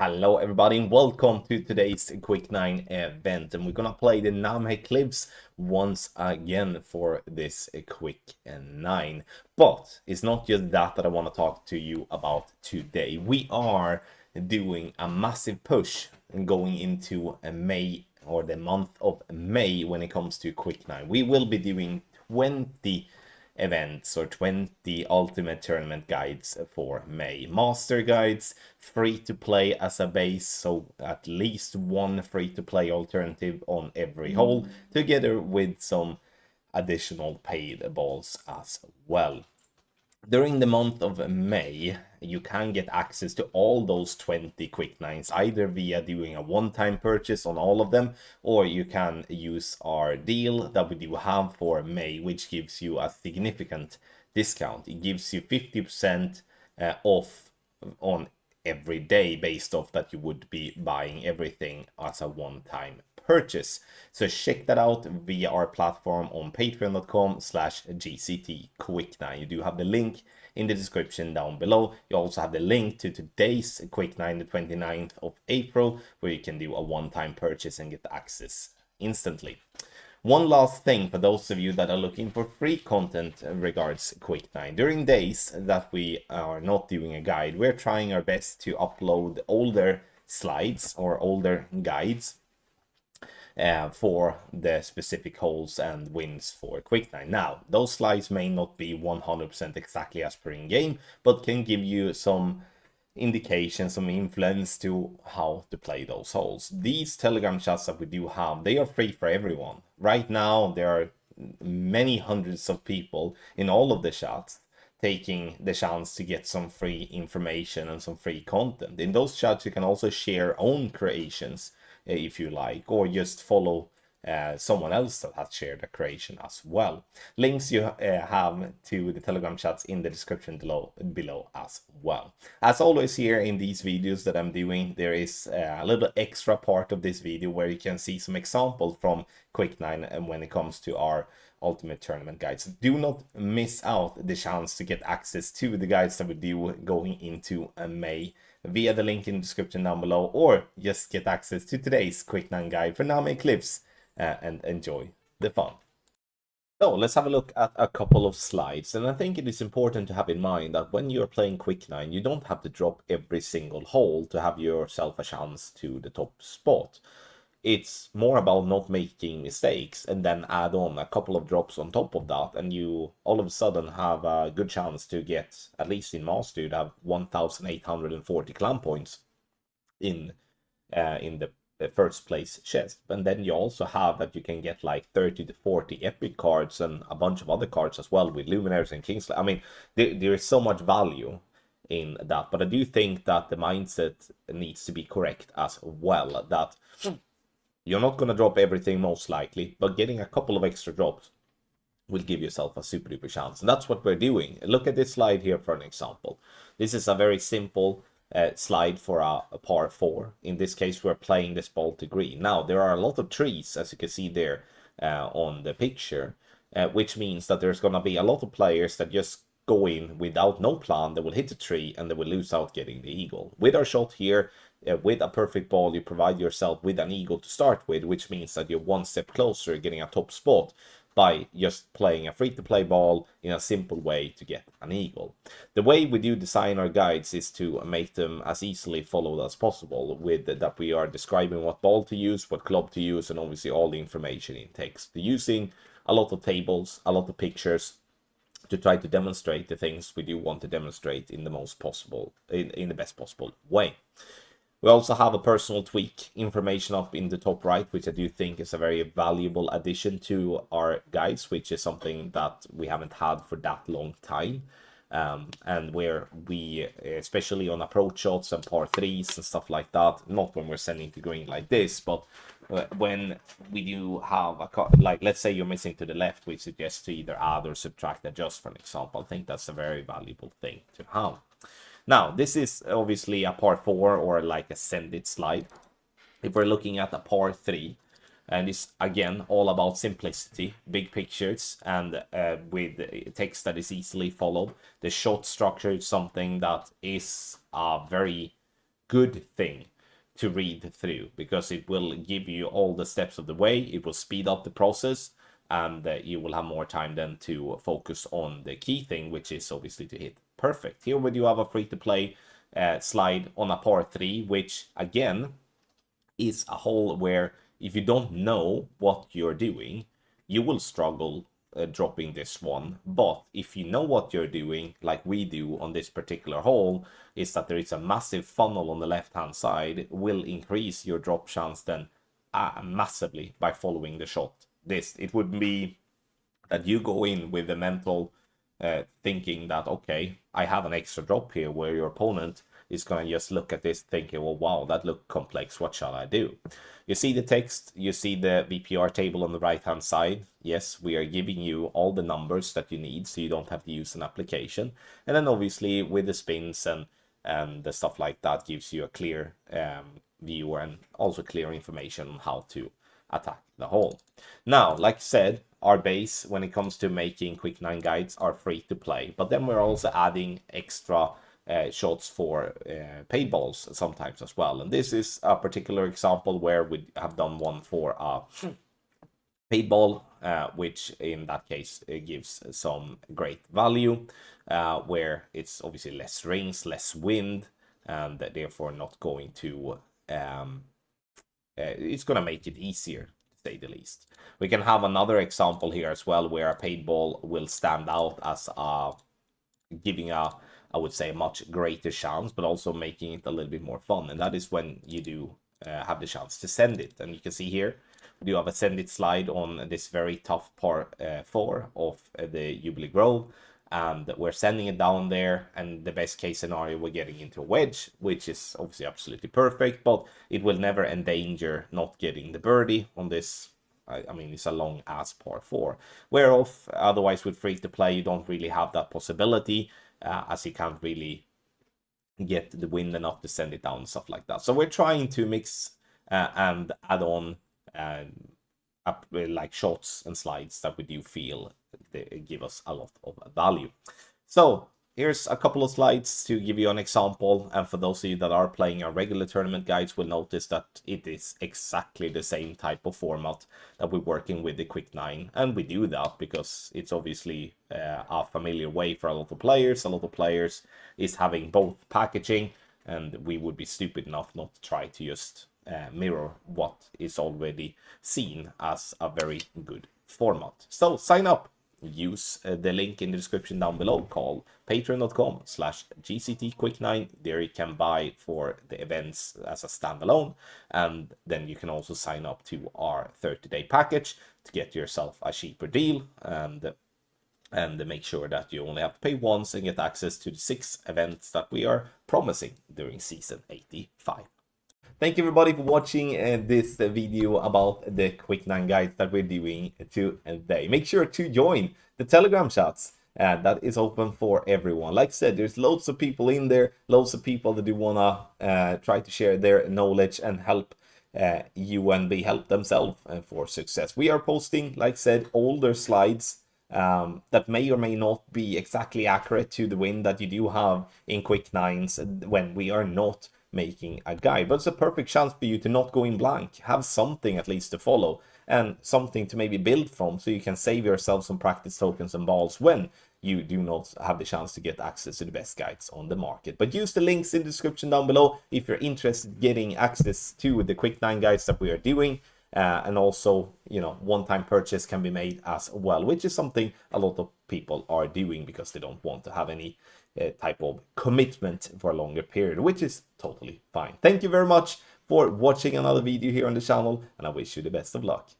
Hello everybody and welcome to today's Quick 9 event, and we're gonna play the Namhe Cliffs once again for this Quick 9. But it's not just that I want to talk to you about today. We are doing a massive push and going into May, or the month of May, when it comes to Quick 9. We will be doing 20 events or 20 ultimate tournament guides for May. Master guides, free to play as a base, so at least one free to play alternative on every hole, together with some additional paid balls as well. During the month of May, you can get access to all those 20 quick nines, either via doing a one-time purchase on all of them, or you can use our deal that we do have for May, which gives you a significant discount. It gives you 50% off on every day, based off that you would be buying everything as a one-time purchase. So check that out via our platform on patreon.com/GCTQuick9. You do have the link in the description down below. You also have the link to today's Quick 9, the 29th of April, where you can do a one-time purchase and get access instantly. One last thing for those of you that are looking for free content regards Quick 9. During days that we are not doing a guide, we're trying our best to upload older slides or older guides for the specific holes and wins for Quick 9. Now, those slides may not be 100% exactly as per in game, but can give you some indication, some influence to how to play those holes. These Telegram chats that we do have, they are free for everyone. Right now, there are many hundreds of people in all of the chats taking the chance to get some free information and some free content. In those chats, you can also share own creations if you like, or just follow someone else that has shared a creation as well. Links you have to the Telegram chats in the description below as well. As always, here in these videos that I'm doing, there is a little extra part of this video where you can see some examples from Quick 9 and when it comes to our ultimate tournament guides. Do not miss out the chance to get access to the guides that we do going into May via the link in the description down below, or just get access to today's Quick 9 guide for Namhe Cliffs and enjoy the fun. So let's have a look at a couple of slides, and I think it is important to have in mind that when you're playing Quick 9, you don't have to drop every single hole to have yourself a chance to the top spot. It's more about not making mistakes and then add on a couple of drops on top of that, and you all of a sudden have a good chance to get, at least in Master, you'd have 1,840 clam points in the first place chest. And then you also have that you can get like 30 to 40 epic cards and a bunch of other cards as well with Luminaries and Kingsley. I mean, there is so much value in that, but I do think that the mindset needs to be correct as well, that you're not going to drop everything most likely, but getting a couple of extra drops will give yourself a super duper chance. And that's what we're doing. Look at this slide here for an example. This is a very simple slide for a par 4. In this case, we're playing this ball to green. Now, there are a lot of trees, as you can see there on the picture, which means that there's going to be a lot of players that just go in without no plan. They will hit the tree and they will lose out getting the eagle. With our shot here, with a perfect ball, you provide yourself with an eagle to start with, which means that you're one step closer getting a top spot by just playing a free-to-play ball in a simple way to get an eagle. The way we do design our guides is to make them as easily followed as possible, with that we are describing what ball to use, what club to use, and obviously all the information in text. Using a lot of tables, a lot of pictures, to try to demonstrate the things we do want to demonstrate in the most possible, in the best possible way. We also have a personal tweak information up in the top right, which I do think is a very valuable addition to our guides, which is something that we haven't had for that long time. And where we, especially on approach shots and par 3s and stuff like that, not when we're sending to green like this, but when we do have a like, let's say you're missing to the left, we suggest to either add or subtract, adjust, for an example. I think that's a very valuable thing to have. Now, this is obviously a par 4 or like a send it slide. If we're looking at a par 3, and it's again all about simplicity, big pictures, and with text that is easily followed. The shot structure is something that is very good thing to read through, because it will give you all the steps of the way. It will speed up the process, and you will have more time then to focus on the key thing, which is obviously to hit perfect. Here we do have a free-to-play slide on a par 3, which again is a hole where if you don't know what you're doing, you will struggle dropping this one. But if you know what you're doing, like we do on this particular hole, is that there is a massive funnel on the left hand side, will increase your drop chance then massively by following the shot. It would be that you go in with the mental thinking that, okay, I have an extra drop here, where your opponent is going to just look at this thinking, well, wow, that looked complex, what shall I do? You see the text, you see the VPR table on the right hand side. Yes, we are giving you all the numbers that you need, so you don't have to use an application. And then obviously with the spins and the stuff like that, gives you a clear view and also clear information on how to attack the hole. Now, like I said, our base when it comes to making Quick 9 guides are free to play, but then we're also adding extra shots for paid balls sometimes as well. And this is a particular example where we have done one for a paid ball, which in that case gives some great value, where it's obviously less rings, less wind, and therefore not going to it's going to make it easier, to say the least. We can have another example here as well, where a paid ball will stand out as giving a, I would say, a much greater chance, but also making it a little bit more fun. And that is when you do have the chance to send it. And you can see here, we do have a send it slide on this very tough par 4 of the Jubilee Grove. And we're sending it down there, and the best case scenario, we're getting into a wedge, which is obviously absolutely perfect, but it will never endanger not getting the birdie on this. I mean, it's a long ass par 4, whereof otherwise with free to play, you don't really have that possibility, as you can't really get the wind enough to send it down and stuff like that. So we're trying to mix and add on up like shots and slides that we do feel they give us a lot of value. So here's a couple of slides to give you an example, and for those of you that are playing our regular tournament guides will notice that it is exactly the same type of format that we're working with the Quick 9, and we do that because it's obviously a familiar way for a lot of players. A lot of players is having both packaging, and we would be stupid enough not to try to just mirror what is already seen as a very good format. So sign up. Use the link in the description down below, called patreon.com/GCTQuick9. There you can buy for the events as a standalone, and then you can also sign up to our 30-day package to get yourself a cheaper deal, and make sure that you only have to pay once and get access to the 6 events that we are promising during season 85. Thank you everybody for watching this video about the Quick 9 guides that we're doing today. Make sure to join the Telegram chats. That is open for everyone. Like I said, there's loads of people in there, loads of people that do want to try to share their knowledge and help you and they help themselves for success. We are posting, like I said, older slides that may or may not be exactly accurate to the win that you do have in Quick 9s when we are not making a guide, but it's a perfect chance for you to not go in blank, have something at least to follow and something to maybe build from, so you can save yourself some practice tokens and balls when you do not have the chance to get access to the best guides on the market. But use the links in the description down below if you're interested in getting access to the Quick 9 guides that we are doing. And also, you know, one-time purchase can be made as well, which is something a lot of people are doing because they don't want to have any type of commitment for a longer period, which is totally fine. Thank you very much for watching another video here on the channel, and I wish you the best of luck.